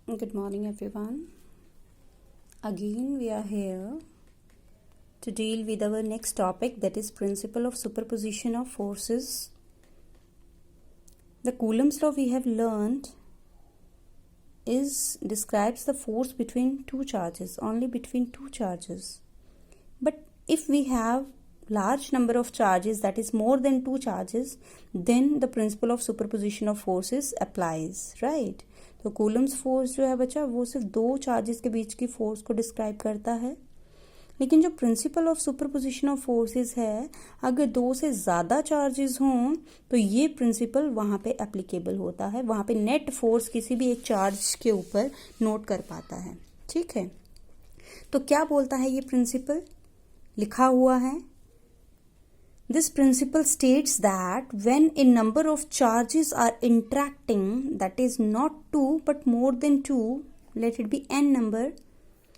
Good morning, everyone. Again, we are here to deal with our next topic, that is principle of superposition of forces. The Coulomb's law we have learned describes the force between two charges, only between two charges. But if we have large number of charges, that is more than two charges, then the principle of superposition of forces applies, right? तो Coulomb's force जो है बच्चा वो सिर्फ दो charges के बीच की force को डिस्क्राइब करता है, लेकिन जो principal of superposition of forces है, अगर दो से ज़्यादा चार्जेस हों तो ये प्रिंसिपल वहाँ पे एप्लीकेबल होता है, वहाँ पे नेट फोर्स किसी भी एक चार्ज के ऊपर नोट कर पाता है। ठीक है, तो क्या बोलता है ये प्रिंसिपल, लिखा हुआ है, This principle states that when a number of charges are interacting, that is not two but more than two, let it be n number,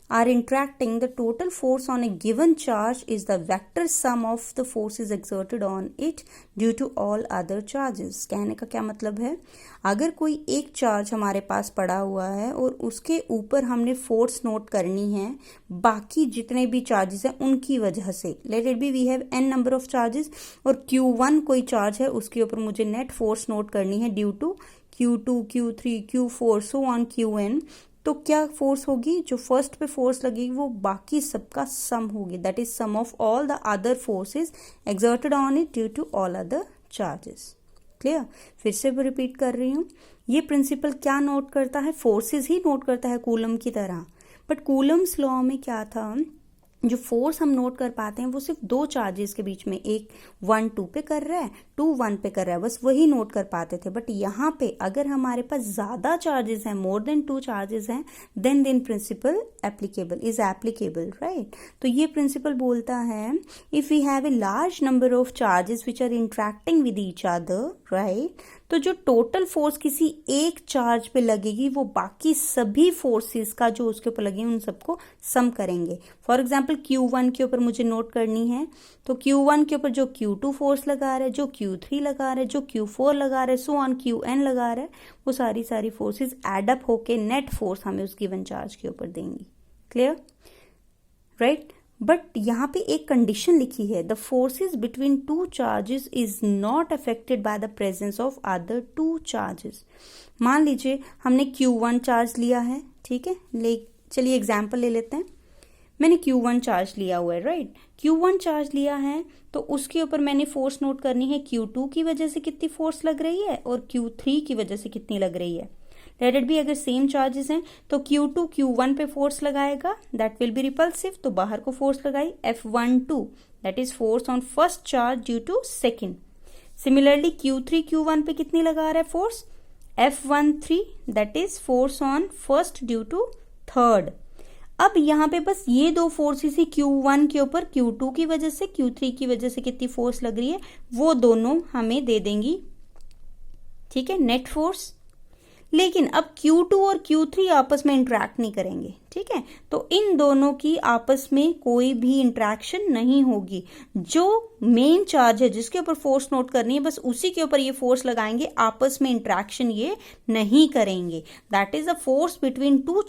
are interacting, the total force on a given charge is the vector sum of the forces exerted on it due to all other charges। कहने का क्या मतलब है, अगर कोई एक charge हमारे पास पड़ा हुआ है और उसके ऊपर हमने फोर्स नोट करनी है बाकी जितने भी चार्जेस हैं उनकी वजह से, let it be we have n number of charges और Q1 कोई चार्ज है उसके ऊपर मुझे नेट फोर्स नोट करनी है due to Q2, Q3, Q4 so on Qn, तो क्या फोर्स होगी, जो फर्स्ट पे फोर्स लगेगी वो बाकी सबका सम होगी, that is sum of all the other forces exerted on it due to all other charges. Clear, फिर से भी रिपीट कर रही हूँ, ये प्रिंसिपल क्या नोट करता है, फोर्सेस ही नोट करता है कूलम की तरह, बट कूलम्स लॉ में क्या था, जो फोर्स हम नोट कर पाते हैं वो सिर्फ दो चार्जेस के बीच में, एक 1 2 पे कर रहा है, 2 1 पे कर रहा है, बस वही नोट कर पाते थे। बट यहाँ पे अगर हमारे पास ज्यादा चार्जेस हैं, मोर देन 2 चार्जेस हैं, then principle is applicable, right. तो ये प्रिंसिपल बोलता है if we have a large number of charges which are interacting with each other, right, तो जो टोटल फोर्स किसी एक चार्ज पे लगेगी वो बाकी सभी फोर्सेस का जो उसके ऊपर लगेंगे उन सबको सम करेंगे। फॉर एग्जांपल Q1 के ऊपर मुझे नोट करनी है, तो Q1 के ऊपर जो Q2 फोर्स लगा रहा है, जो Q3 लगा रहा है, जो Q4 लगा रहा है, सो ऑन Qn लगा रहा है, वो सारी फोर्सेस एड अप होके नेट फोर्स हमें उस गिवन चार्ज के ऊपर देंगी। Clear, right. बट यहाँ पे एक कंडीशन लिखी है, the forces between two charges is not affected by the presence of other two charges. मान लीजिए हमने Q1 चार्ज लिया है, ठीक है, चलिए एग्जाम्पल ले लेते हैं। मैंने Q1 चार्ज लिया हुआ है, राइट, Q1 चार्ज लिया है तो उसके ऊपर मैंने फोर्स नोट करनी है Q2 की वजह से कितनी फोर्स लग रही है और Q3 की वजह से कितनी लग रही है। लेट इट बी, अगर सेम चार्जेस हैं तो Q2 Q1 पे फोर्स लगाएगा, दैट विल बी रिपल्सिव, तो बाहर को फोर्स लगाई F12, that is force on first charge due to second. Similarly Q3 Q1 पे कितनी लगा रहा है force, F13, that is force on first due to third. अब यहाँ पे बस ये दो फोर्सेस ही Q1 के ऊपर Q2 की वजह से, Q3 की वजह से कितनी फोर्स लग रही है वो दोनों हमें दे देंगी, ठीक है, नेट फोर्स। लेकिन अब Q2 और Q3 आपस में इंटरेक्ट नहीं करेंगे, ठीक है, तो इन दोनों की आपस में कोई भी इंटरेक्शन नहीं होगी। जो मेन चार्ज है जिसके ऊपर फोर्स नोट करनी है बस उसी के ऊपर ये फोर्स लगाएंगे, आपस में इंटरेक्शन ये नहीं करेंगे। That is the force between two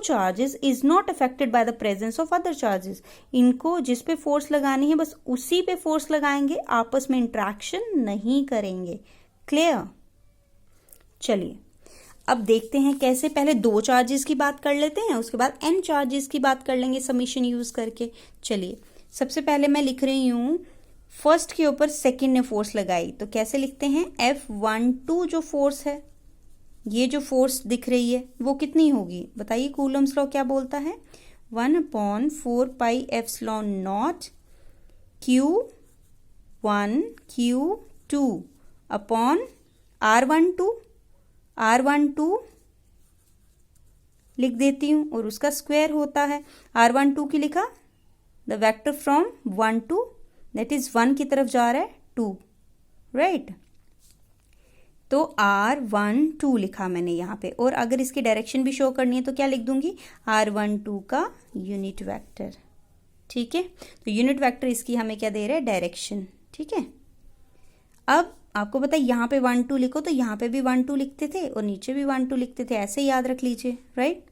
charges is not affected by the presence of other charges. इनको जिस पे फोर्स लगानी है बस उसी पे फोर्स लगाएंगे, आपस में इंटरेक्शन नहीं करेंगे। क्लियर, चलिए अब देखते हैं कैसे, पहले दो चार्जेस की बात कर लेते हैं, उसके बाद n चार्जेस की बात कर लेंगे समीशन यूज करके। चलिए सबसे पहले मैं लिख रही हूं, फर्स्ट के ऊपर सेकंड ने फोर्स लगाई, तो कैसे लिखते हैं, F12 जो फोर्स है, ये जो फोर्स दिख रही है वो कितनी होगी बताइए, कूलम्स लॉ क्या बोलता है, 1/4 pi epsilon not Q1 Q2 upon R12 लिख देती हूं और उसका स्क्वायर होता है, R12 की लिखा, the vector from 1 to, that is 1 की तरफ जा रहा है 2, राइट, तो R12 लिखा मैंने यहाँ पे, और अगर इसकी डायरेक्शन भी शो करनी है तो क्या लिख दूंगी, R12 का यूनिट वेक्टर, ठीक है, तो यूनिट वेक्टर इसकी हमें क्या दे रहा है, डायरेक्शन, ठीक है। अब आपको पता है यहाँ पे 1 2 लिखो तो यहाँ पे भी 1 2 लिखते थे और नीचे भी 1 2 लिखते थे, ऐसे याद रख लीजिए, राइट।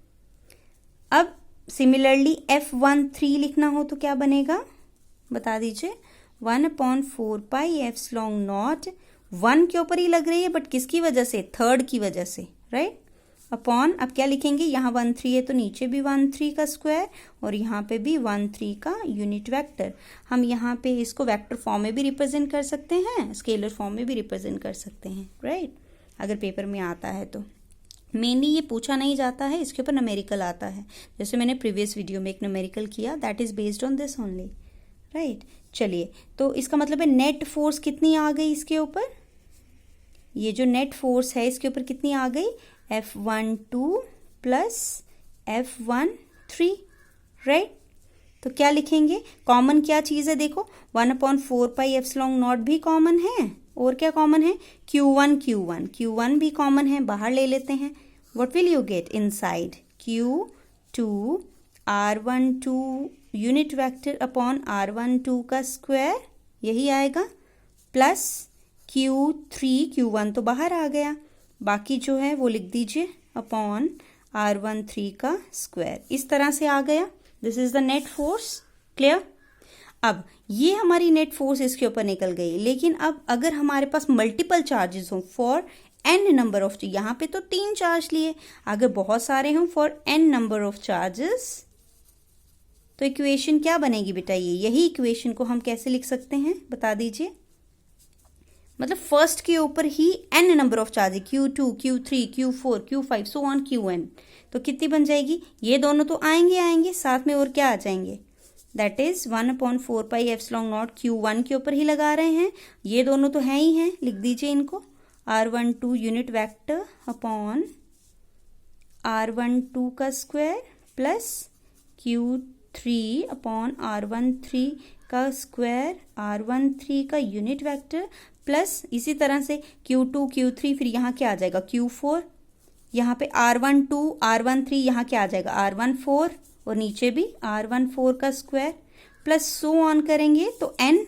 अब सिमिलरली F13 लिखना हो तो क्या बनेगा, बता दीजिए। 1/4 पाई एप्सिलॉन नॉट, 1 के ऊपर ही लग रही है बट किसकी वजह से, थर्ड की वजह से, राइट। अपॉन, अब क्या लिखेंगे, यहाँ 1 3 है तो नीचे भी 1 3 का स्क्वायर और यहाँ पे भी 1 3 का यूनिट वेक्टर। हम यहाँ पे इसको वेक्टर फॉर्म में भी रिप्रेजेंट कर सकते हैं, स्केलर फॉर्म में भी रिप्रेजेंट कर सकते हैं, राइट, अगर पेपर में आता है तो। मेनली ये पूछा नहीं जाता है, इसके ऊपर न्यूमेरिकल आता है, जैसे मैंने प्रीवियस वीडियो में एक न्यूमेरिकल किया, that is based on this only, right. चलिए, तो इसका मतलब है नेट फोर्स कितनी आ गई इसके ऊपर, ये जो नेट फोर्स है इसके ऊपर कितनी आ गई, F12 प्लस F13, राइट। तो क्या लिखेंगे, कॉमन क्या चीज़ है, देखो 1/4 पाई एप्सिलॉन नॉट भी कॉमन है और क्या कॉमन है, Q1 भी कॉमन है, बाहर ले लेते हैं। What will you get inside, Q2 R12 unit vector upon R12 का स्क्वायर, यही आएगा, प्लस Q1 तो बाहर आ गया, बाकी जो है वो लिख दीजिए अपॉन R13 का स्क्वायर, इस तरह से आ गया। This is the net force, clear. अब ये हमारी नेट फोर्स इसके ऊपर निकल गई, लेकिन अब अगर हमारे पास मल्टीपल चार्जेस हो फॉर n नंबर ऑफ, यहाँ पे तो 3 चार्ज लिए, अगर बहुत सारे हों for n number of charges, तो इक्वेशन क्या बनेगी बेटा, ये यही इक्वेशन को हम कैसे लिख सकते हैं, बता दीजिए। मतलब फर्स्ट के ऊपर ही n number of charge, Q2 Q3 Q4 Q5 so on Qn, तो कितनी बन जाएगी, ये दोनों तो आएंगे साथ में और क्या आ जाएंगे, that is 1/4 pi epsilon not Q1 के ऊपर ही लगा रहे हैं, ये दोनों तो हैं ही हैं, लिख दीजिए इनको, R12 unit vector upon R12 का square plus Q3 upon R13 का स्क्वायर, R13 का यूनिट वेक्टर प्लस इसी तरह से Q2 Q3, फिर यहाँ क्या आ जाएगा Q4, यहाँ पे R12 R13, यहाँ क्या आ जाएगा R14 और नीचे भी R14 का स्क्वायर प्लस सो ऑन करेंगे तो n,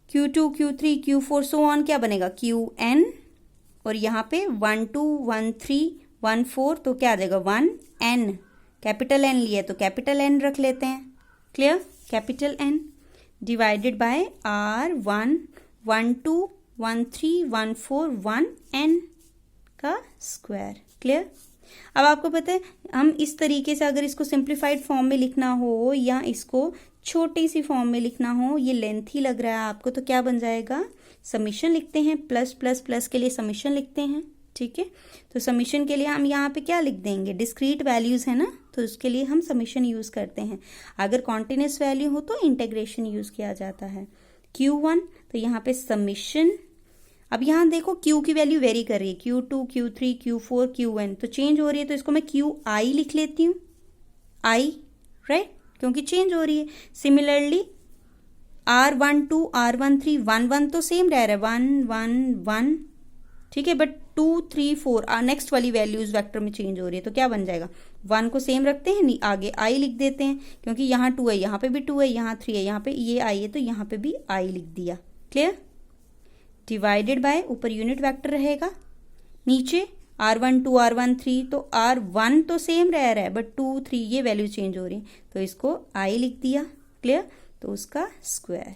Q2 Q3 Q4 so on क्या बनेगा Qn, और यहाँ पे 1 2 1 3 1 4 तो क्या आ जाएगा 1n, कैपिटल N लिया तो कैपिटल N रख लेते हैं, clear, capital N divided by R1 1 2 1 3 1 4 1n का स्क्वायर, क्लियर। अब आपको पता है हम इस तरीके से अगर इसको सिंप्लीफाइड फॉर्म में लिखना हो या इसको छोटी सी फॉर्म में लिखना हो, ये लेंथी लग रहा है आपको, तो क्या बन जाएगा, समीशन लिखते हैं, प्लस प्लस प्लस के लिए समीशन लिखते हैं, ठीक है। तो समीशन के लिए हम यहाँ पे क्या लिख देंगे, डिस्क्रीट वैल्यूज है ना, तो उसके लिए हम समीशन यूज करते हैं। अगर कॉन्टिन्यूस वैल्यू हो तो इंटीग्रेशन यूज किया जाता है। Q1 तो यहाँ पे समीशन, अब यहाँ देखो Q की वैल्यू वेरी कर रही है, Q2 Q3 Q4 Qn तो चेंज हो रही है, तो इसको मैं QI लिख लेती हूँ, I, राइट, क्योंकि चेंज हो रही है। सिमिलरली R12 R13 1 1 तो सेम रह रहा है, 1 1 1, ठीक है, बट 2 3 4 नेक्स्ट वाली वैल्यूज वेक्टर में चेंज हो रही है, तो क्या बन जाएगा, 1 को सेम रखते हैं, नहीं आगे I लिख देते हैं, क्योंकि यहाँ 2 है, यहाँ पे भी 2 है, यहाँ 3 है, यहाँ पे ये I है, तो यहाँ पे भी I लिख दिया, क्लियर। डिवाइडेड बाय, ऊपर यूनिट वेक्टर रहेगा, नीचे R12 R13, तो R1 तो सेम रह रहा है बट 2 3 ये वैल्यू चेंज हो रही है, तो इसको I लिख दिया, क्लियर, तो उसका स्क्वायर।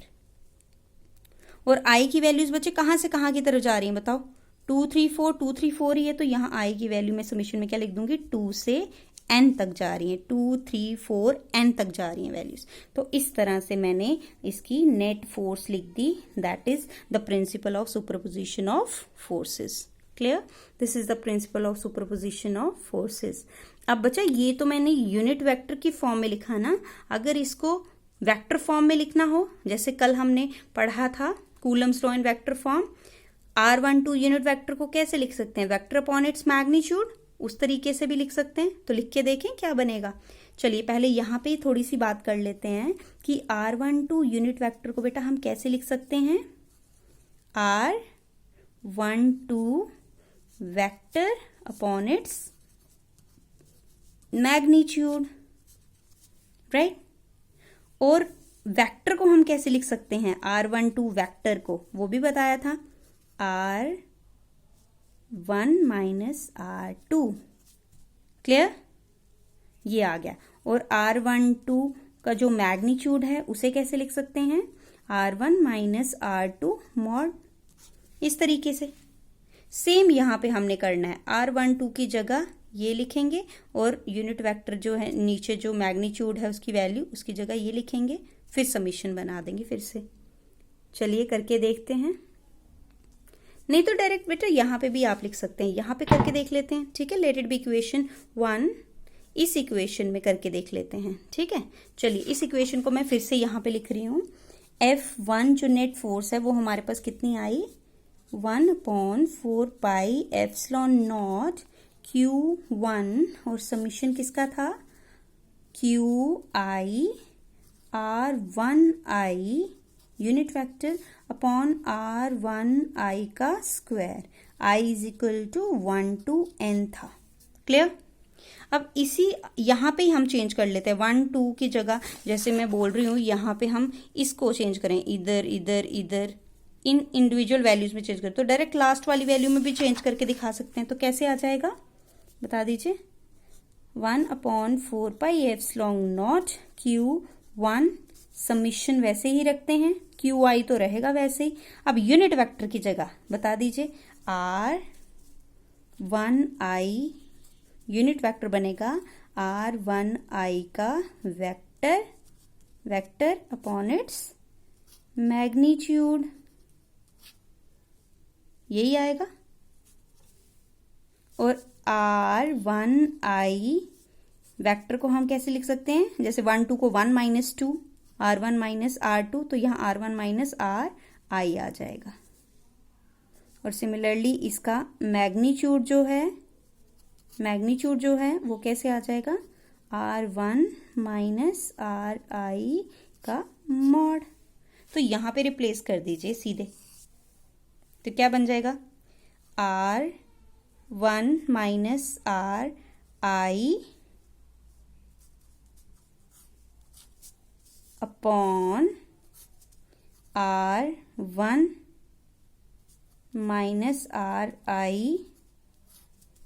और I की वैल्यूज बच्चे कहाँ से कहाँ की तरफ जा रही हैं बताओ, 2 3 4 2 3 4 ही है, तो यहाँ I की वैल्यू मैं समीशन में क्या लिख दूंगी, 2 से n तक जा रही हैं, 2 3 4 n तक जा रही हैं वैल्यूज। तो इस तरह से मैंने इसकी नेट फोर्स लिख दी, that is the principle of superposition of forces, clear, this is the principle of superposition of forces. अब बच्चा ये तो मैंने यूनिट वेक्टर की फॉर्म में लिखा ना, अगर इसको वेक्टर फॉर्म में लिखना हो, जैसे कल हमने पढ़ा था Coulomb's law in vector form, R12 unit vector को कैसे लिख सकते हैं, वेक्टर अपॉन इट्स मैग्नीट्यूड, उस तरीके से भी लिख सकते हैं, तो लिख के देखें क्या बनेगा। चलिए पहले यहाँ पे थोड़ी सी बात कर लेते हैं कि R12 यूनिट वेक्टर को बेटा हम कैसे लिख सकते हैं, R12 vector upon its magnitude, right, और वेक्टर को हम कैसे लिख सकते हैं, R12 वेक्टर को, वो भी बताया था, R1 माइनस R2। क्लियर, ये आ गया। और R12 का जो मैग्नीट्यूड है उसे कैसे लिख सकते हैं, R1 माइनस R2 मॉड। इस तरीके से सेम यहाँ पे हमने करना है, R12 की जगह ये लिखेंगे और यूनिट वेक्टर जो है नीचे जो मैग्नीट्यूड है उसकी वैल्यू, उसकी जगह ये लिखेंगे, फिर समीशन बना देंगे फिर से। चलिए करके देखते हैं, नहीं तो डायरेक्ट बेटा यहाँ पे भी आप लिख सकते हैं, यहाँ पे करके देख लेते हैं, ठीक है। लेट इट बी इक्वेशन 1, इस इक्वेशन में करके देख लेते हैं, ठीक है। चलिए इस इक्वेशन को मैं फिर से यहाँ पे लिख रही हूँ। F1 जो नेट फोर्स है वो हमारे पास कितनी आई, 1/4 पाई एप्सिलॉन नॉट Q1, और समीशन किसका था, QI R1I unit vector upon R1I का square, I is equal to 1 to n था। क्लियर। अब इसी यहाँ पे ही हम चेंज कर लेते हैं, 1 2 की जगह जैसे मैं बोल रही हूँ यहाँ पे हम इसको चेंज करें, इधर इधर इधर, इन इंडिविजुअल वैल्यूज में चेंज करें, तो डायरेक्ट लास्ट वाली वैल्यू में भी चेंज करके दिखा सकते हैं। तो कैसे आ जाएगा बता दीजिए, 1/4 pi epsilon not Q1, summation वैसे ही रखते हैं, QI तो रहेगा वैसे ही। अब यूनिट वेक्टर की जगह बता दीजिए, R1I यूनिट वेक्टर बनेगा R1I का वेक्टर अपॉन इट्स मैग्नीट्यूड, यही आएगा। और R1I वेक्टर को हम कैसे लिख सकते हैं, जैसे 1 2 को 1 माइनस 2, R1 माइनस R2, तो यहाँ R1 माइनस RI आ जाएगा। और सिमिलरली इसका मैग्नीट्यूड जो है वो कैसे आ जाएगा, R1 माइनस RI का मॉड। तो यहाँ पे रिप्लेस कर दीजिए सीधे, तो क्या बन जाएगा, R1 minus RI upon R1 minus RI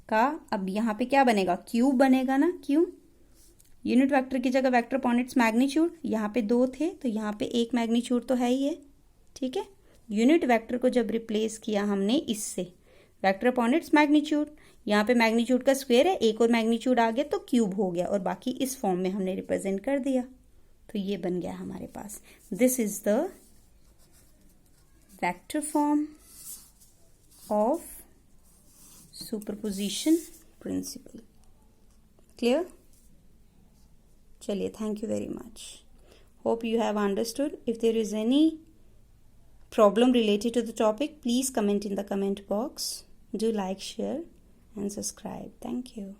का, अब यहाँ पे क्या बनेगा, क्यूब बनेगा ना, क्यू यूनिट वेक्टर की जगह वेक्टर अपॉन इट्स मैग्नीट्यूड, यहाँ पे 2 थे तो यहाँ पे एक मैग्नीट्यूड तो है ही है, ठीक है। यूनिट वेक्टर को जब रिप्लेस किया हमने इससे, वेक्टर अपॉन इट्स मैग्नीट्यूड, यहाँ पे मैग्नीट्यूड का स्क्वायर है, एक और मैग्नीट्यूड आ गया तो क्यूब हो गया, और बाकी इस फॉर्म में हमने रिप्रेजेंट कर दिया, तो ये बन गया हमारे पास। This is the vector form of superposition principle. Clear. चलिए, thank you very much. Hope you have understood. If there is any problem related to the topic, please comment in the comment box. Do like, share and subscribe. Thank you.